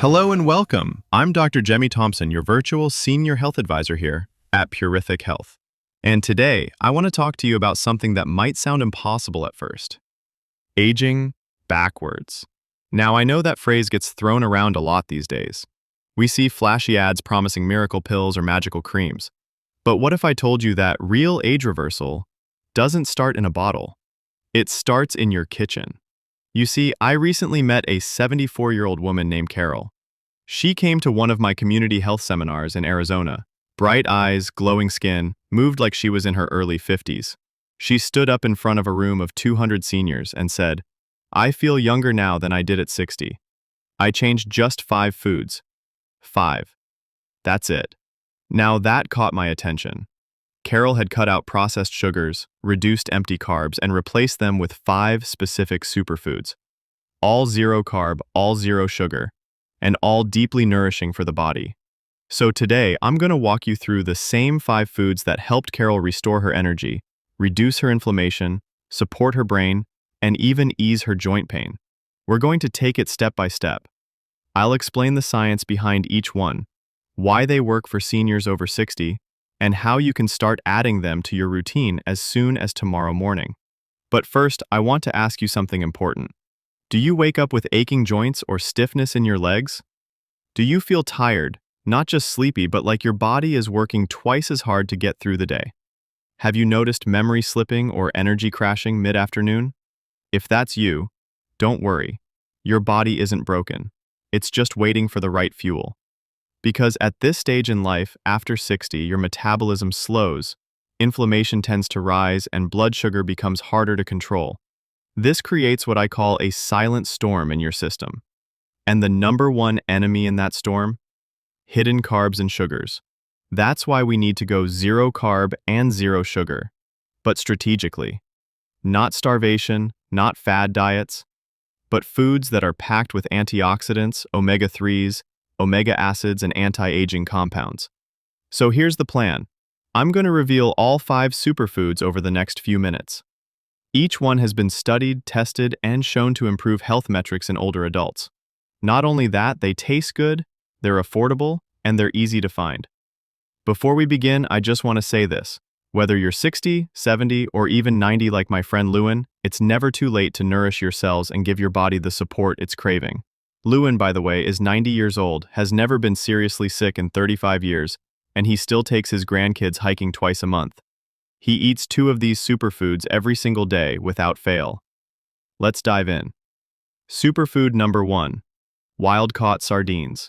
Hello and welcome. I'm Dr. Gemi Thompson, your virtual senior health advisor here at Purethic Health. And today, I want to talk to you about something that might sound impossible at first. Aging backwards. Now, I know that phrase gets thrown around a lot these days. We see flashy ads promising miracle pills or magical creams. But what if I told you that real age reversal doesn't start in a bottle? It starts in your kitchen. You see, I recently met a 74-year-old woman named Carol. She came to one of my community health seminars in Arizona. Bright eyes, glowing skin, moved like she was in her early 50s. She stood up in front of a room of 200 seniors and said, "I feel younger now than I did at 60. I changed just 5 foods. 5. That's it." Now that caught my attention. Carol had cut out processed sugars, reduced empty carbs, and replaced them with 5 specific superfoods. All zero carb, all zero sugar, and all deeply nourishing for the body. So today, I'm going to walk you through the same 5 foods that helped Carol restore her energy, reduce her inflammation, support her brain, and even ease her joint pain. We're going to take it step by step. I'll explain the science behind each one, why they work for seniors over 60, and how you can start adding them to your routine as soon as tomorrow morning. But first, I want to ask you something important. Do you wake up with aching joints or stiffness in your legs? Do you feel tired, not just sleepy, but like your body is working twice as hard to get through the day? Have you noticed memory slipping or energy crashing mid-afternoon? If that's you, don't worry. Your body isn't broken. It's just waiting for the right fuel. Because at this stage in life, after 60, your metabolism slows, inflammation tends to rise, and blood sugar becomes harder to control. This creates what I call a silent storm in your system. And the number one enemy in that storm? Hidden carbs and sugars. That's why we need to go zero carb and zero sugar, but strategically. Not starvation, not fad diets, but foods that are packed with antioxidants, omega-3s, omega acids, and anti-aging compounds. So here's the plan. I'm going to reveal all 5 superfoods over the next few minutes. Each one has been studied, tested, and shown to improve health metrics in older adults. Not only that, they taste good, they're affordable, and they're easy to find. Before we begin, I just want to say this. Whether you're 60, 70, or even 90 like my friend Lewin, it's never too late to nourish your cells and give your body the support it's craving. Lewin, by the way, is 90 years old, has never been seriously sick in 35 years, and he still takes his grandkids hiking twice a month. He eats 2 of these superfoods every single day without fail. Let's dive in. Superfood number 1. Wild-caught sardines.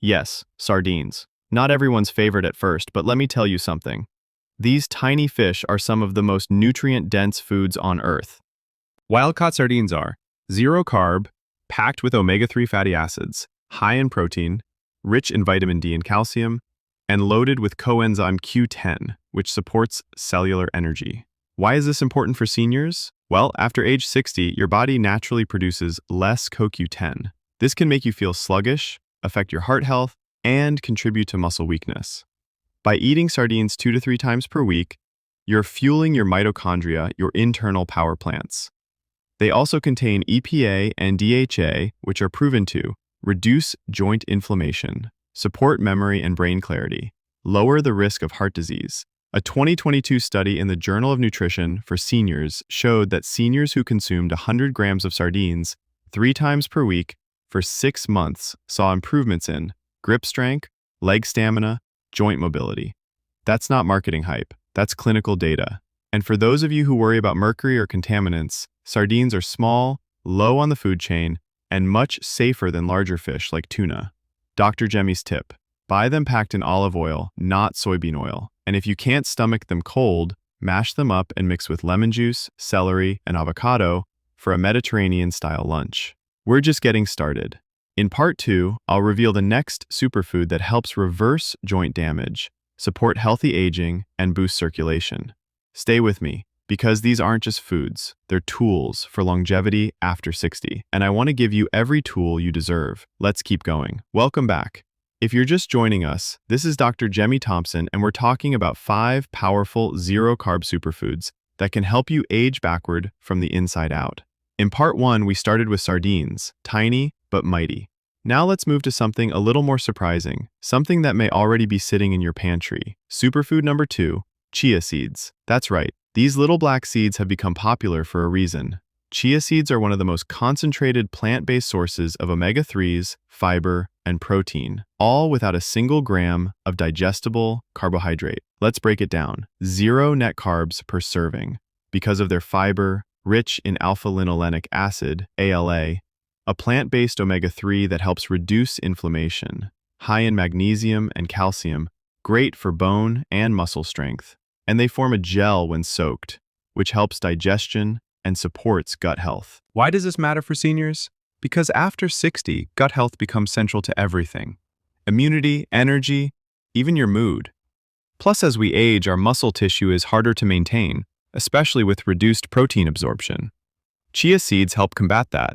Yes, sardines. Not everyone's favorite at first, but let me tell you something. These tiny fish are some of the most nutrient-dense foods on Earth. Wild-caught sardines are zero carb, packed with omega-3 fatty acids, high in protein, rich in vitamin D and calcium, and loaded with coenzyme Q10, which supports cellular energy. Why is this important for seniors? Well, after age 60, your body naturally produces less CoQ10. This can make you feel sluggish, affect your heart health, and contribute to muscle weakness. By eating sardines 2 to 3 times per week, you're fueling your mitochondria, your internal power plants. They also contain EPA and DHA, which are proven to reduce joint inflammation, support memory and brain clarity, lower the risk of heart disease. A 2022 study in the Journal of Nutrition for Seniors showed that seniors who consumed 100 grams of sardines 3 times per week for 6 months saw improvements in grip strength, leg stamina, joint mobility. That's not marketing hype, that's clinical data. And for those of you who worry about mercury or contaminants, sardines are small, low on the food chain, and much safer than larger fish like tuna. Dr. Gemi's tip: buy them packed in olive oil, not soybean oil. And if you can't stomach them cold, mash them up and mix with lemon juice, celery, and avocado for a Mediterranean-style lunch. We're just getting started. In part 2, I'll reveal the next superfood that helps reverse joint damage, support healthy aging, and boost circulation. Stay with me, because these aren't just foods, they're tools for longevity after 60, and I want to give you every tool you deserve. Let's keep going. Welcome back. If you're just joining us, this is Dr. Gemi Thompson, and we're talking about 5 powerful zero-carb superfoods that can help you age backward from the inside out. In part 1, we started with sardines, tiny but mighty. Now let's move to something a little more surprising, something that may already be sitting in your pantry. Superfood number 2, chia seeds. That's right, these little black seeds have become popular for a reason. Chia seeds are one of the most concentrated plant-based sources of omega-3s, fiber, and protein, all without a single gram of digestible carbohydrate. Let's break it down. 0 net carbs per serving. Because of their fiber, rich in alpha-linolenic acid, ALA, a plant-based omega-3 that helps reduce inflammation, high in magnesium and calcium, great for bone and muscle strength. And they form a gel when soaked, which helps digestion and supports gut health. Why does this matter for seniors? Because after 60, gut health becomes central to everything. Immunity, energy, even your mood. Plus, as we age, our muscle tissue is harder to maintain, especially with reduced protein absorption. Chia seeds help combat that.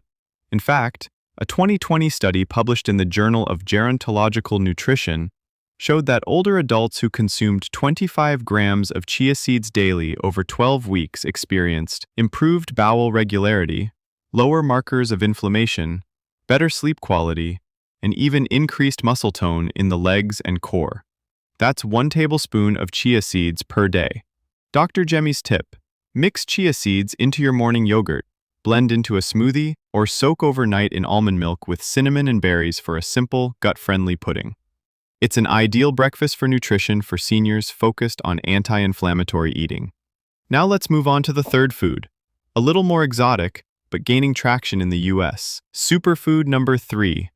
In fact, a 2020 study published in the Journal of Gerontological Nutrition showed that older adults who consumed 25 grams of chia seeds daily over 12 weeks experienced improved bowel regularity, lower markers of inflammation, better sleep quality, and even increased muscle tone in the legs and core. That's 1 tablespoon of chia seeds per day. Dr. Gemi's tip: mix chia seeds into your morning yogurt, blend into a smoothie, or soak overnight in almond milk with cinnamon and berries for a simple, gut-friendly pudding. It's an ideal breakfast for nutrition for seniors focused on anti-inflammatory eating. Now let's move on to the third food, a little more exotic, but gaining traction in the US. Superfood number 3,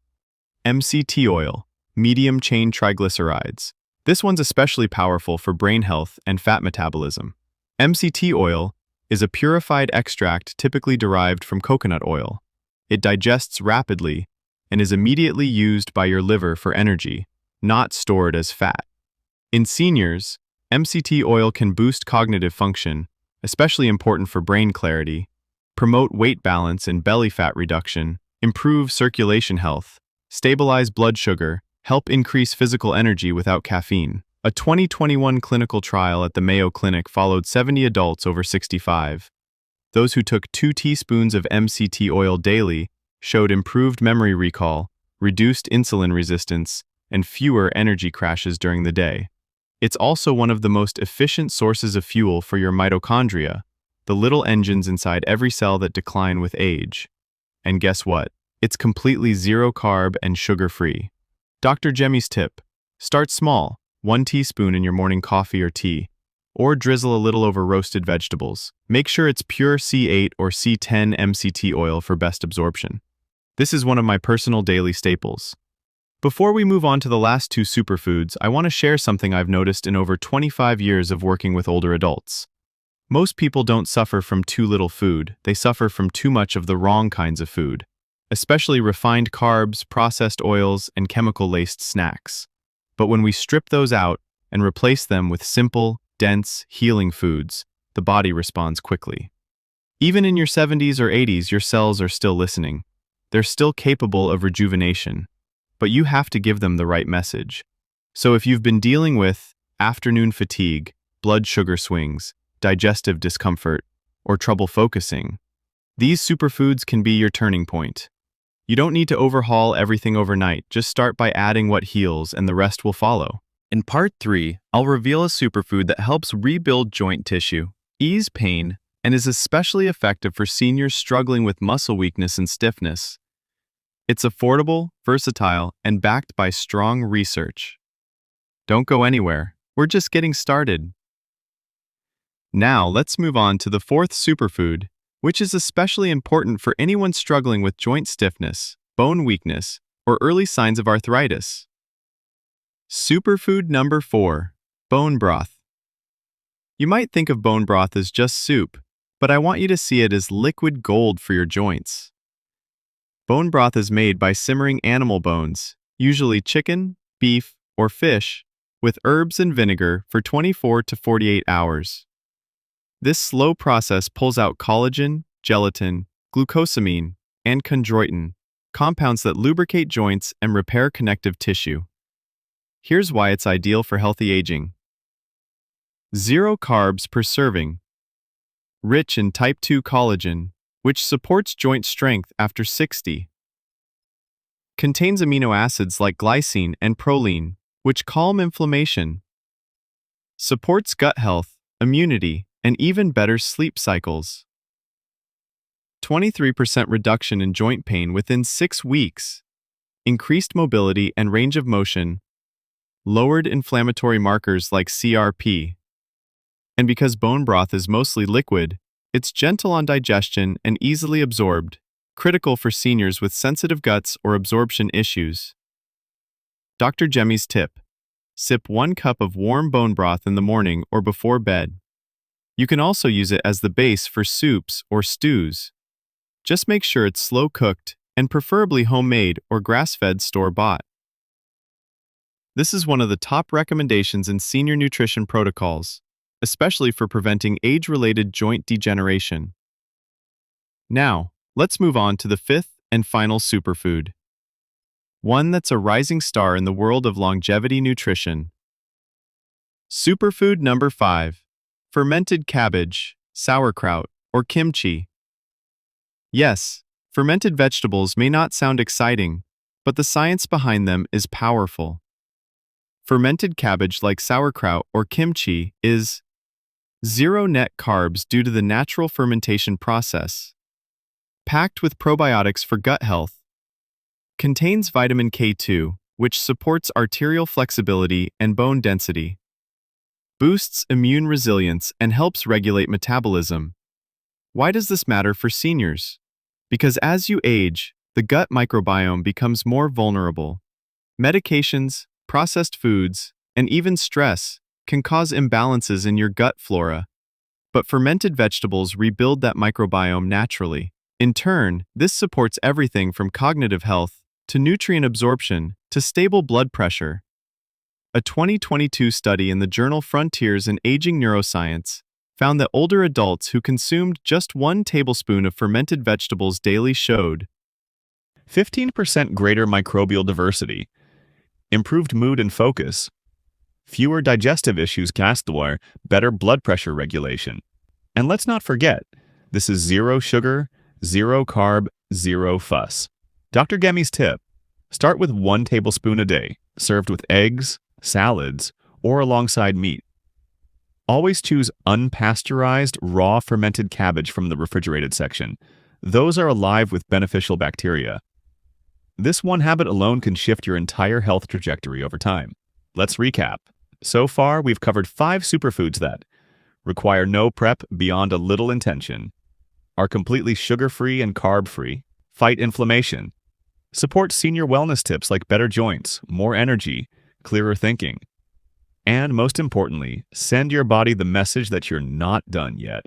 MCT oil, medium-chain triglycerides. This one's especially powerful for brain health and fat metabolism. MCT oil is a purified extract typically derived from coconut oil. It digests rapidly and is immediately used by your liver for energy, not stored as fat. In seniors, MCT oil can boost cognitive function, especially important for brain clarity, promote weight balance and belly fat reduction, improve circulation health, stabilize blood sugar, help increase physical energy without caffeine. A 2021 clinical trial at the Mayo Clinic followed 70 adults over 65. Those who took 2 teaspoons of MCT oil daily showed improved memory recall, reduced insulin resistance, and fewer energy crashes during the day. It's also one of the most efficient sources of fuel for your mitochondria, the little engines inside every cell that decline with age. And guess what? It's completely zero-carb and sugar-free. Dr. Gemi's tip: start small, 1 teaspoon in your morning coffee or tea, or drizzle a little over roasted vegetables. Make sure it's pure C8 or C10 MCT oil for best absorption. This is one of my personal daily staples. Before we move on to the last 2 superfoods, I want to share something I've noticed in over 25 years of working with older adults. Most people don't suffer from too little food, they suffer from too much of the wrong kinds of food, especially refined carbs, processed oils, and chemical-laced snacks. But when we strip those out and replace them with simple, dense, healing foods, the body responds quickly. Even in your 70s or 80s, your cells are still listening. They're still capable of rejuvenation. But you have to give them the right message. So if you've been dealing with afternoon fatigue, blood sugar swings, digestive discomfort, or trouble focusing, these superfoods can be your turning point. You don't need to overhaul everything overnight, just start by adding what heals and the rest will follow. In part 3, I'll reveal a superfood that helps rebuild joint tissue, ease pain, and is especially effective for seniors struggling with muscle weakness and stiffness. It's affordable, versatile, and backed by strong research. Don't go anywhere, we're just getting started. Now let's move on to the 4th superfood, which is especially important for anyone struggling with joint stiffness, bone weakness, or early signs of arthritis. Superfood number 4, bone broth. You might think of bone broth as just soup, but I want you to see it as liquid gold for your joints. Bone broth is made by simmering animal bones, usually chicken, beef, or fish, with herbs and vinegar for 24 to 48 hours. This slow process pulls out collagen, gelatin, glucosamine, and chondroitin, compounds that lubricate joints and repair connective tissue. Here's why it's ideal for healthy aging. 0 carbs per serving. Rich in type 2 collagen, which supports joint strength after 60. Contains amino acids like glycine and proline, which calm inflammation. Supports gut health, immunity, and even better sleep cycles. 23% reduction in joint pain within 6 weeks. Increased mobility and range of motion. Lowered inflammatory markers like CRP. And because bone broth is mostly liquid, it's gentle on digestion and easily absorbed, critical for seniors with sensitive guts or absorption issues. Dr. Gemi's tip: sip 1 cup of warm bone broth in the morning or before bed. You can also use it as the base for soups or stews. Just make sure it's slow cooked and preferably homemade or grass-fed store-bought. This is one of the top recommendations in senior nutrition protocols, especially for preventing age-related joint degeneration. Now, let's move on to the 5th and final superfood. One that's a rising star in the world of longevity nutrition. Superfood number 5. Fermented cabbage, sauerkraut, or kimchi. Yes, fermented vegetables may not sound exciting, but the science behind them is powerful. Fermented cabbage like sauerkraut or kimchi is zero net carbs due to the natural fermentation process. Packed with probiotics for gut health. Contains vitamin K2, which supports arterial flexibility and bone density. Boosts immune resilience and helps regulate metabolism. Why does this matter for seniors? Because as you age, the gut microbiome becomes more vulnerable. Medications, processed foods, and even stress can cause imbalances in your gut flora. But fermented vegetables rebuild that microbiome naturally. In turn, this supports everything from cognitive health to nutrient absorption to stable blood pressure. A 2022 study in the journal Frontiers in Aging Neuroscience found that older adults who consumed just 1 tablespoon of fermented vegetables daily showed 15% greater microbial diversity, improved mood and focus, fewer digestive issues, better blood pressure regulation. And let's not forget, this is zero sugar, zero carb, zero fuss. Dr. Gemi's tip: start with 1 tablespoon a day, served with eggs, salads, or alongside meat. Always choose unpasteurized, raw fermented cabbage from the refrigerated section. Those are alive with beneficial bacteria. This one habit alone can shift your entire health trajectory over time. Let's recap. So far, we've covered 5 superfoods that require no prep beyond a little intention, are completely sugar-free and carb-free, fight inflammation, support senior wellness tips like better joints, more energy, clearer thinking, and most importantly, send your body the message that you're not done yet.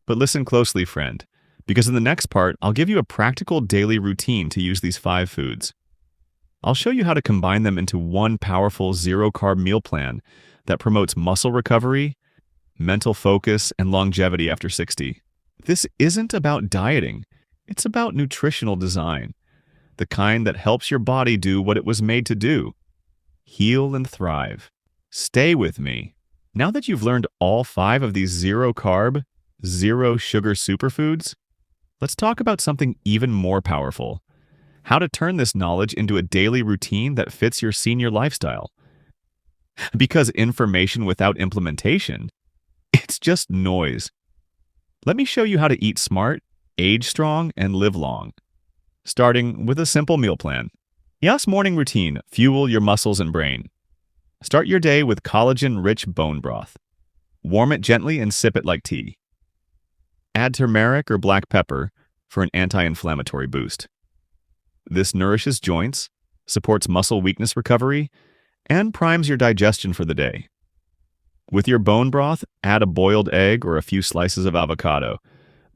But listen closely, friend, because in the next part, I'll give you a practical daily routine to use these 5 foods. I'll show you how to combine them into one powerful zero-carb meal plan that promotes muscle recovery, mental focus, and longevity after 60. This isn't about dieting. It's about nutritional design, the kind that helps your body do what it was made to do: heal and thrive. Stay with me. Now that you've learned all 5 of these zero-carb, zero-sugar superfoods, let's talk about something even more powerful: how to turn this knowledge into a daily routine that fits your senior lifestyle. Because information without implementation, it's just noise. Let me show you how to eat smart, age strong, and live long. Starting with a simple meal plan. Yes, morning routine: fuel your muscles and brain. Start your day with collagen-rich bone broth. Warm it gently and sip it like tea. Add turmeric or black pepper for an anti-inflammatory boost. This nourishes joints, supports muscle weakness recovery, and primes your digestion for the day. With your bone broth, add a boiled egg or a few slices of avocado,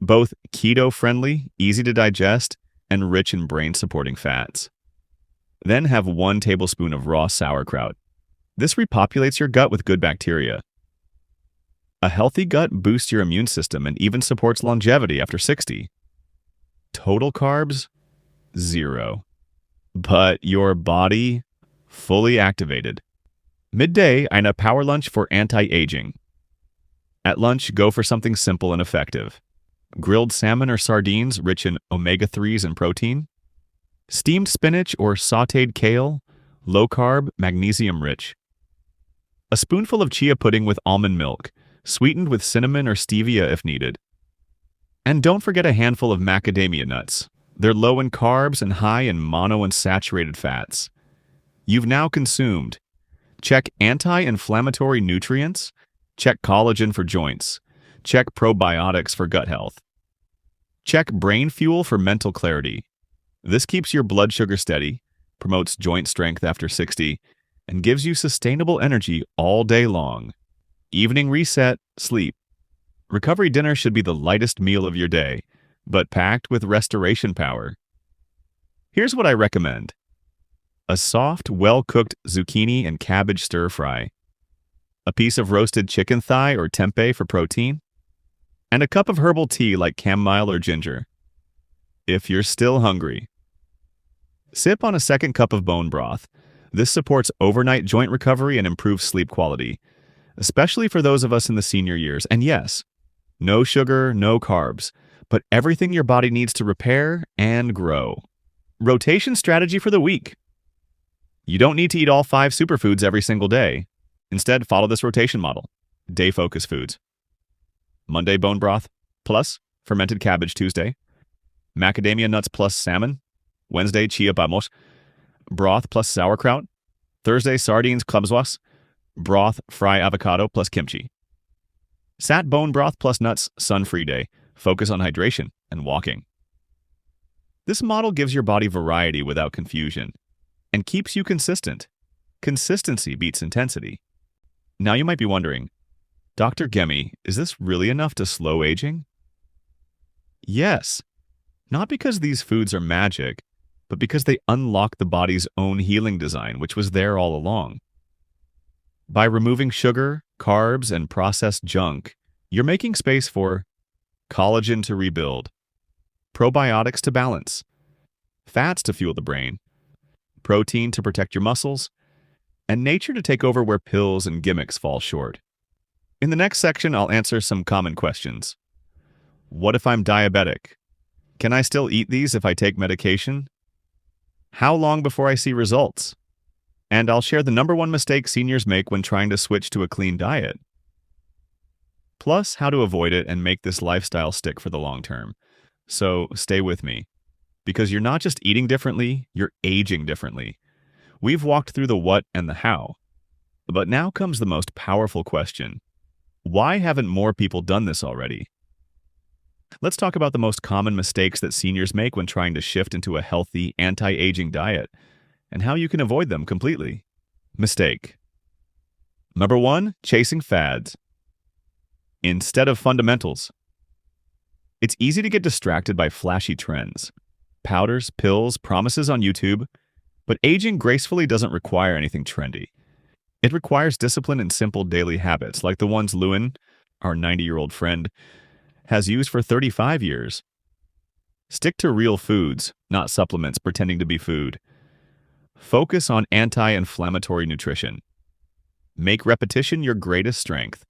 both keto-friendly, easy to digest, and rich in brain-supporting fats. Then have 1 tablespoon of raw sauerkraut. This repopulates your gut with good bacteria. A healthy gut boosts your immune system and even supports longevity after 60. Total carbs? 0. But your body? Fully activated. Midday, and a power lunch for anti-aging. At lunch, go for something simple and effective: grilled salmon or sardines rich in omega-3s and protein. Steamed spinach or sautéed kale, low carb, magnesium rich. A spoonful of chia pudding with almond milk, sweetened with cinnamon or stevia if needed. And don't forget a handful of macadamia nuts. They're low in carbs and high in monounsaturated fats. You've now consumed. Check anti-inflammatory nutrients. Check collagen for joints. Check probiotics for gut health. Check brain fuel for mental clarity. This keeps your blood sugar steady, promotes joint strength after 60, and gives you sustainable energy all day long. Evening reset, sleep. Recovery dinner should be the lightest meal of your day, but packed with restoration power. Here's what I recommend. A soft, well-cooked zucchini and cabbage stir-fry. A piece of roasted chicken thigh or tempeh for protein. And a cup of herbal tea like chamomile or ginger. If you're still hungry. Sip on a second cup of bone broth. This supports overnight joint recovery and improves sleep quality, especially for those of us in the senior years. And yes, no sugar, no carbs, but everything your body needs to repair and grow. Rotation strategy for the week. You don't need to eat all 5 superfoods every single day. Instead, follow this rotation model. Day focus foods. Monday bone broth plus fermented cabbage Tuesday. Macadamia nuts plus salmon. Wednesday chia vamos. Broth plus sauerkraut. Thursday sardines klubswas. Broth fry avocado plus kimchi. Sat bone broth plus nuts sun-free day. Focus on hydration and walking. This model gives your body variety without confusion and keeps you consistent. Consistency beats intensity. Now you might be wondering, Dr. Gemi, is this really enough to slow aging? Yes, not because these foods are magic, but because they unlock the body's own healing design, which was there all along. By removing sugar, carbs, and processed junk, you're making space for collagen to rebuild, probiotics to balance, fats to fuel the brain, protein to protect your muscles, and nature to take over where pills and gimmicks fall short. In the next section, I'll answer some common questions. What if I'm diabetic? Can I still eat these if I take medication? How long before I see results? And I'll share the #1 mistake seniors make when trying to switch to a clean diet. Plus, how to avoid it and make this lifestyle stick for the long term. So stay with me, because you're not just eating differently, you're aging differently. We've walked through the what and the how. But now comes the most powerful question. Why haven't more people done this already? Let's talk about the most common mistakes that seniors make when trying to shift into a healthy, anti-aging diet, and how you can avoid them completely. Mistake. #1, chasing fads instead of fundamentals. It's easy to get distracted by flashy trends, powders, pills, promises on YouTube, but aging gracefully doesn't require anything trendy. It requires discipline and simple daily habits like the ones Lewin, our 90-year-old friend, has used for 35 years. Stick to real foods, not supplements pretending to be food. Focus on anti-inflammatory nutrition. Make repetition your greatest strength.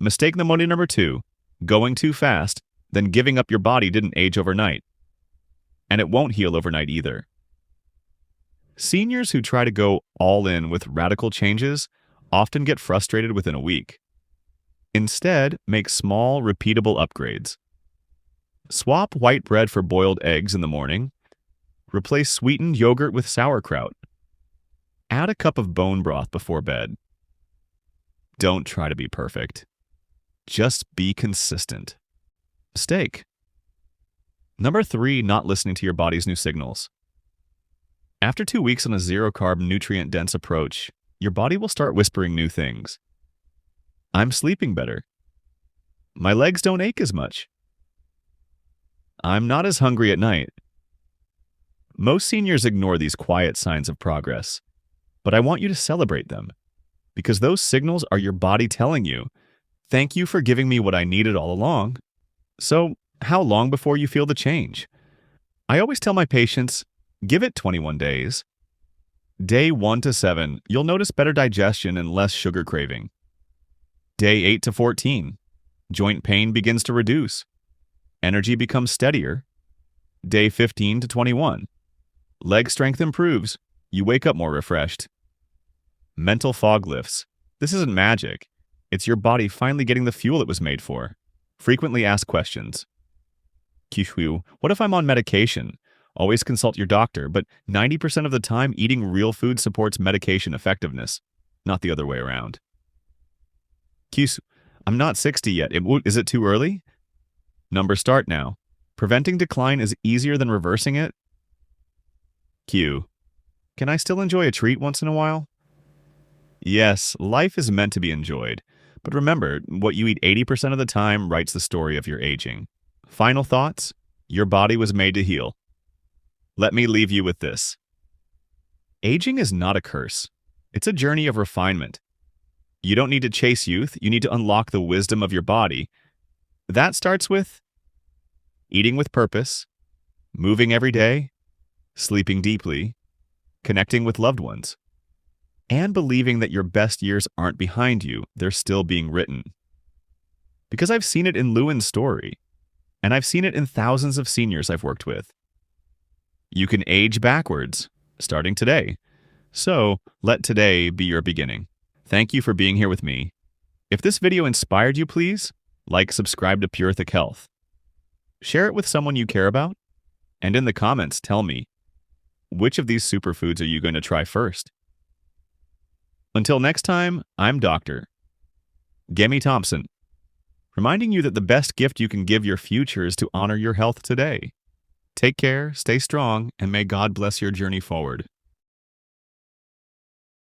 Mistake number 2, going too fast, then giving up your body didn't age overnight. And it won't heal overnight either. Seniors who try to go all in with radical changes often get frustrated within a week. Instead, make small, repeatable upgrades. Swap white bread for boiled eggs in the morning. Replace sweetened yogurt with sauerkraut. Add a cup of bone broth before bed. Don't try to be perfect. Just be consistent. Mistake. #3, not listening to your body's new signals. After 2 weeks on a zero-carb, nutrient-dense approach, your body will start whispering new things. I'm sleeping better. My legs don't ache as much. I'm not as hungry at night. Most seniors ignore these quiet signs of progress, but I want you to celebrate them, because those signals are your body telling you, thank you for giving me what I needed all along. So, how long before you feel the change? I always tell my patients, give it 21 days. Day 1 to 7, you'll notice better digestion and less sugar craving. Day 8 to 14, joint pain begins to reduce. Energy becomes steadier. Day 15 to 21, Leg strength improves. You wake up more refreshed. Mental fog lifts. This isn't magic. It's your body finally getting the fuel it was made for. Frequently asked questions. Q. What if I'm on medication? Always consult your doctor, but 90% of the time, eating real food supports medication effectiveness, not the other way around. Q. I'm not 60 yet. Is it too early? Number start now. Preventing decline is easier than reversing it. Q. Can I still enjoy a treat once in a while? Yes, life is meant to be enjoyed. But remember, what you eat 80% of the time writes the story of your aging. Final thoughts? Your body was made to heal. Let me leave you with this. Aging is not a curse. It's a journey of refinement. You don't need to chase youth, you need to unlock the wisdom of your body. That starts with eating with purpose, moving every day, sleeping deeply, connecting with loved ones, and believing that your best years aren't behind you, they're still being written. Because I've seen it in Lewin's story, and I've seen it in thousands of seniors I've worked with. You can age backwards, starting today. So, let today be your beginning. Thank you for being here with me. If this video inspired you, please subscribe to Purethic Health. Share it with someone you care about, and in the comments tell me, which of these superfoods are you going to try first? Until next time, I'm Dr. Gemi Thompson, reminding you that the best gift you can give your future is to honor your health today. Take care, stay strong, and may God bless your journey forward.